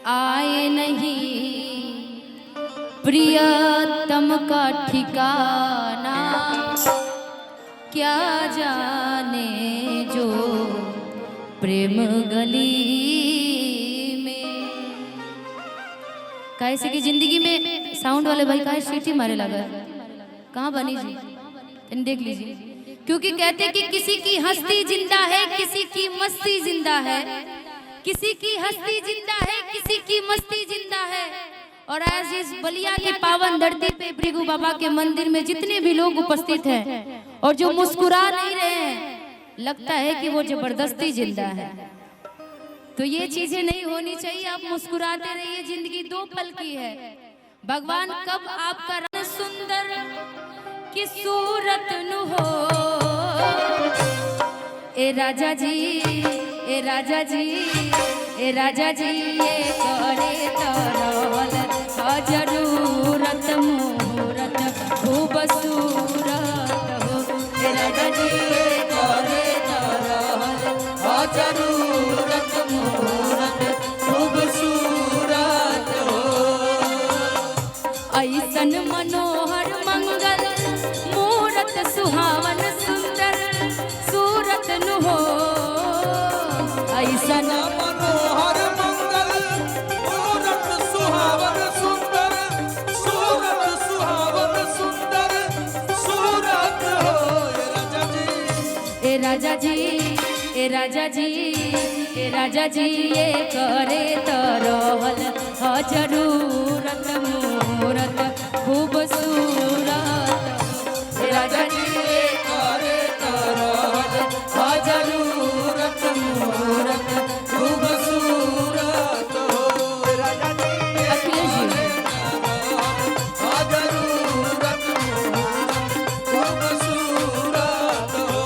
आए नहीं प्रियतम का ठिकाना, क्या जाने जो प्रेम गली में। कैसे की जिंदगी में साउंड वाले भाई का सीटी मारे लगा, कहाँ बनी जी, इन देख लीजिए। क्योंकि कहते कि किसी की हस्ती जिंदा है, किसी की मस्ती जिंदा है, किसी की हस्ती जिंदा है, किसी की मस्ती जिंदा है। और आज इस बलिया की पावन धरती पे भृगु बाबा के मंदिर में जितने भी लोग उपस्थित हैं और जो मुस्कुरा नहीं रहे हैं, लगता है कि वो जबरदस्ती जिंदा है। तो ये चीजें नहीं होनी चाहिए, आप मुस्कुराते रहिए, जिंदगी दो पल की है। भगवान कब आपका रंग सुंदर की सूरत नु हो, ए राजा जी, ए राजा जी, ए राजा जी, ये करे तरल जरूरत मुहूर्त खूबसूरत हो। ए राजा जी, ये करे तरल जरूरत मुहूर्त खूबसूरत हो। ऐसन मनोहर मंगल मूरत सुहावन सुंदर सूरत नु हो, ऐसन मनोहर मंगल मूरत सुहावन सुंदर सूरत सुहावन सुंदर सूरत हो। ए राजा जी, ए राजा जी, ए राजा जी, ये करे तरल जरूरत मूरत खूबसूरत। ए राजा जी, ये करे तरल जरूरत मूरत खूबसूरत हो। अखिलेश जी, जरूरत खूबसूरत हो।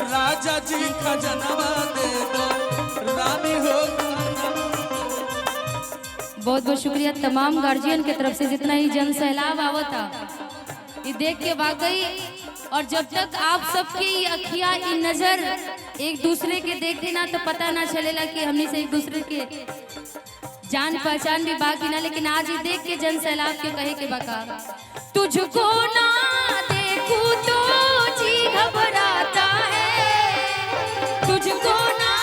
राजा जी खजनवा दे दो, रानी हो। बहुत बहुत शुक्रिया तमाम गार्जियन के तरफ से, जितना ही जन सैलाब आवता ये देख के वाकई। और जब तक आप सबकी अखियां ये नजर एक दूसरे के देखी ना, तो पता ना चलेला कि हमने से एक दूसरे के जान पहचान भी बाकी ना। लेकिन आज ये देख के जन सैलाब के कहे के बका, तुझको ना देखूं तो जी घबराता है, तुझको ना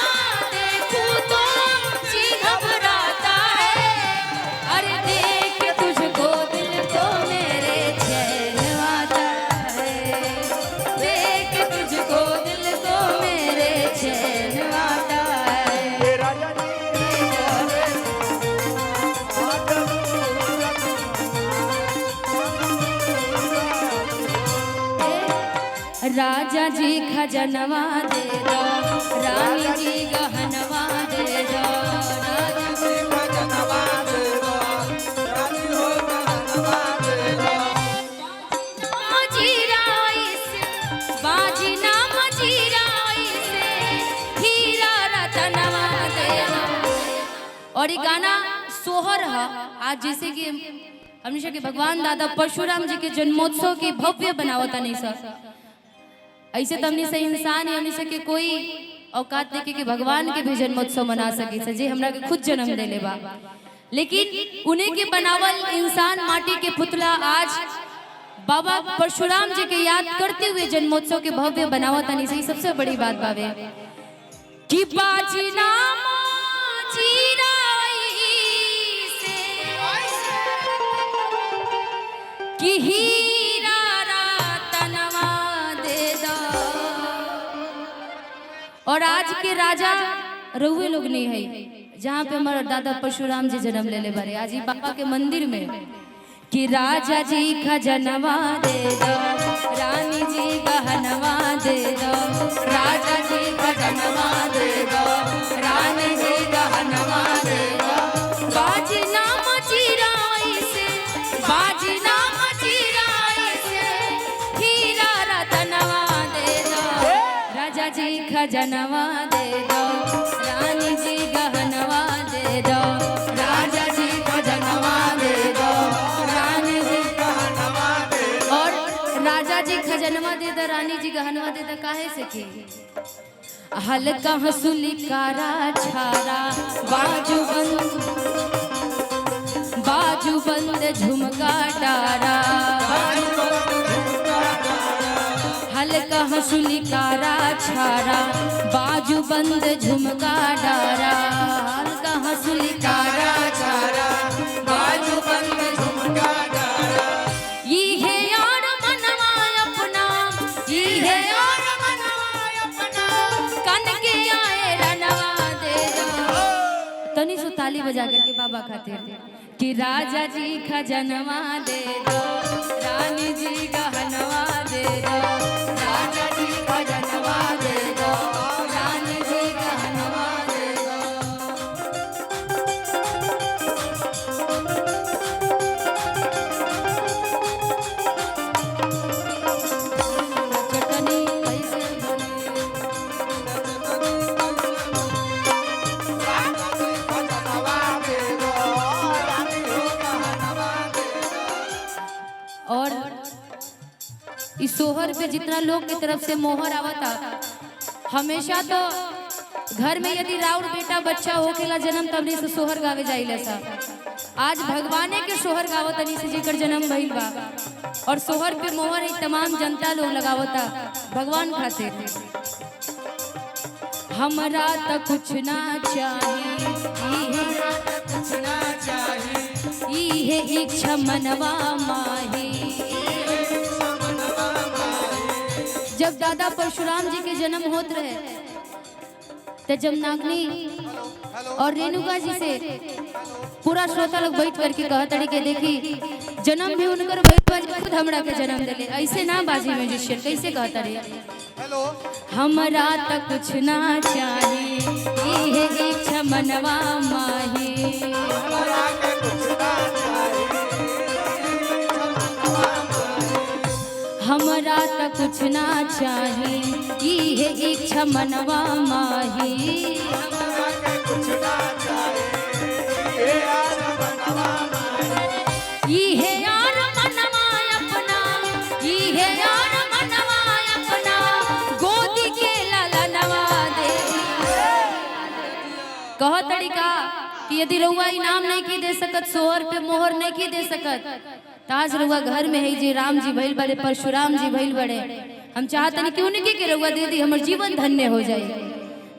देखूं तो जी घबराता है। अरे देख के तुझको दिल को मेरे चैन आता है, देख के तुझको दिल को मेरे चैन आता है। राजा जी राजा जी खजनवा दे दो, रानी जी गहनवा दे दो, राजा जी खजनवा दे दो, रानी हो गहनवा दे दो। बाजी राई से, बाजी ना मजी राई से, हीरा रतनवा दे दो। और ये गाना सोहर है आज, जैसे कि हमेशा के भगवान दादा परशुराम जी के जन्मोत्सव की भव्य बनावता नहीं सर। ऐसे तो हमने से इंसान है, हमने से के कोई औकात देखे कि भगवान के भी जन्मोत्सव मना सके सजे, हमरा के खुद जन्म देले बा। लेकिन उन्हें के बनावल इंसान माटी के पुतला आज बाबा परशुराम जी के याद करते हुए जन्मोत्सव के भव्य बनावता नहीं सही। सबसे बड़ी बात बावे कि बाजी नाम जीराई से कि हीरा रतनवा दे दो। और आज के राजा रउए लोग नहीं है, जहाँ पे हमारा दादा परशुराम जी जन्म ले बारे, आज ही बाबा के मंदिर में कि राजा जी खजनवा दे दो, रानी जी गहनवा दे दो, राजा जी खजनवा दे दो, रानी जी गहनवा दे दो। बाजी नाम चिराई से, बाजी नाम चिराई से, हीरा रतनवा दे दो, राजा जी खजनवा दे दो, रानी जी गहनवा दे दो, राजा जी खजनवा दे दो, रानी जी गहनवा दे दो। और राजा जी खजनवा दे दो, रानी जी गहनवा दे दो, काहे से की हल्का हंसुली कारा छारा बाजू बंद झुमका डारा, हल्का हंसुली कारा छारा, बाजू बंद झुमका डारा, हल्का हंसुली कारा छारा, बाजू बंद झुमका डारा। ये है यार मनवा अपना, ये है यार मनवा अपना, कन के आए रनवा दे दो। तनी सो ताली बजा करके बाबा खातिर कि राजा जी खजनवा दे दो, रानी जी गहनवा दे दो, राजा जी खजनवा दे दो, रानी जी गहनवा दे दो। चटनी कैसे बने, और इस सोहर पे जितना लोग की तरफ से मोहर आवता, हमेशा तो घर में यदि राउर बेटा बच्चा होकेला जन्म तबनी से सोहर गावे जाइले सा। आज भगवाने के सोहर गावतनी से जेकर जन्म भइल बा, और सोहर पे मोहर ही तमाम जनता लोग लगावता भगवान खातिर। हमरा त कुछ ना चाहिए, कुछ ना चाहिए, इहे इच्छा मनवा माही। जब दादा परशुराम जी के जन्म होत रहे तो जब नागनी और रेणुका जी से पूरा श्रोता लोग बैठ करके कहत रही के देखी जन्म भी उनकर बैठ खुद हमरा के जन्म दिले, ऐसे ना बाजी म्यूजिशियन कैसे कहता रही। हमरा त कुछ ना चाहिए, इहे इच्छा मनवा माही। हमरा त कुछ ना चाहिए, इहे इच्छा मनवा माही। इहे यार मनवा अपना, इहे यार मनवा अपना, गोदी के ललनवा दे। कह तरीका कि यदि रउआ इनाम नहीं की दे सकत, सोहर पे मोहर नहीं की दे सकत, ताज रउआ घर में है जी राम जी भइल बड़े, परशुराम जी भइल बड़े। हम चाहतनी कि उनके के रउआ दे दी, हमर जीवन धन्य हो जाए।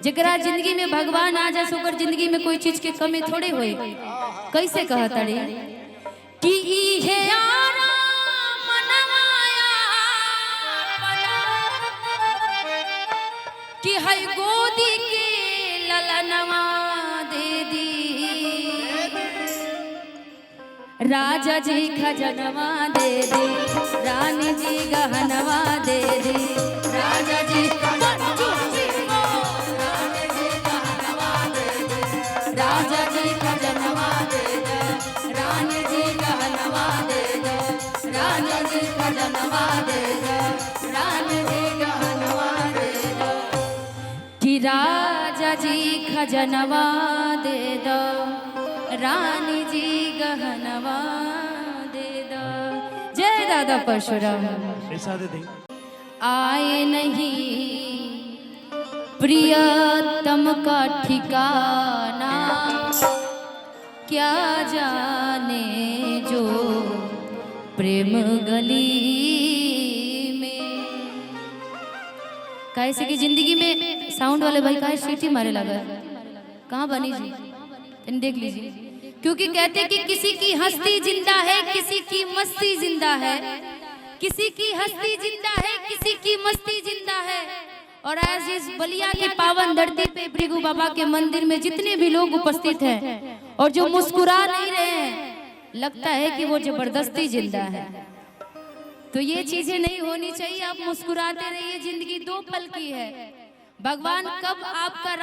जकरा जिंदगी में भगवान आ जाए ओकर जिंदगी में कोई चीज के कमी थोड़े होए। कैसे कहतड़ी कि इहे यारा मनवाया अपना, कि है गोदी के ललनवा दे दी। राजा जी खजनवा दे दे, रानी जी गहनवा दे दे, राजा जी राजा जी खजनवा दे दे, रानी जी गहनवा दे दे, राजा जी खजनवा दे दे, रानी जी गहनवा दे दे। कि राजा जी खजनवा दे दो, रानी जी गहनवा दे दो। जय दादा परशुराम। आए नहीं प्रियतम का ठिकाना, क्या जाने जो प्रेम गली में। कैसे कि जिंदगी में साउंड वाले भाई काहे सीटी मारे लगा, कहाँ बनी जी इन देख लीजिए। क्योंकि कहते कि किसी की हस्ती जिंदा है, किसी की मस्ती जिंदा है, किसी की हस्ती जिंदा है, किसी की मस्ती जिंदा है। और आज इस बलिया की पावन धरती पे भृगु बाबा के मंदिर में जितने भी लोग उपस्थित हैं और जो मुस्कुरा नहीं रहे हैं, लगता है कि वो जबरदस्ती जिंदा है। तो ये चीजें नहीं होनी चाहिए। आप मुस्कुराते रहिए, जिंदगी 2 पल की है। भगवान कब आपका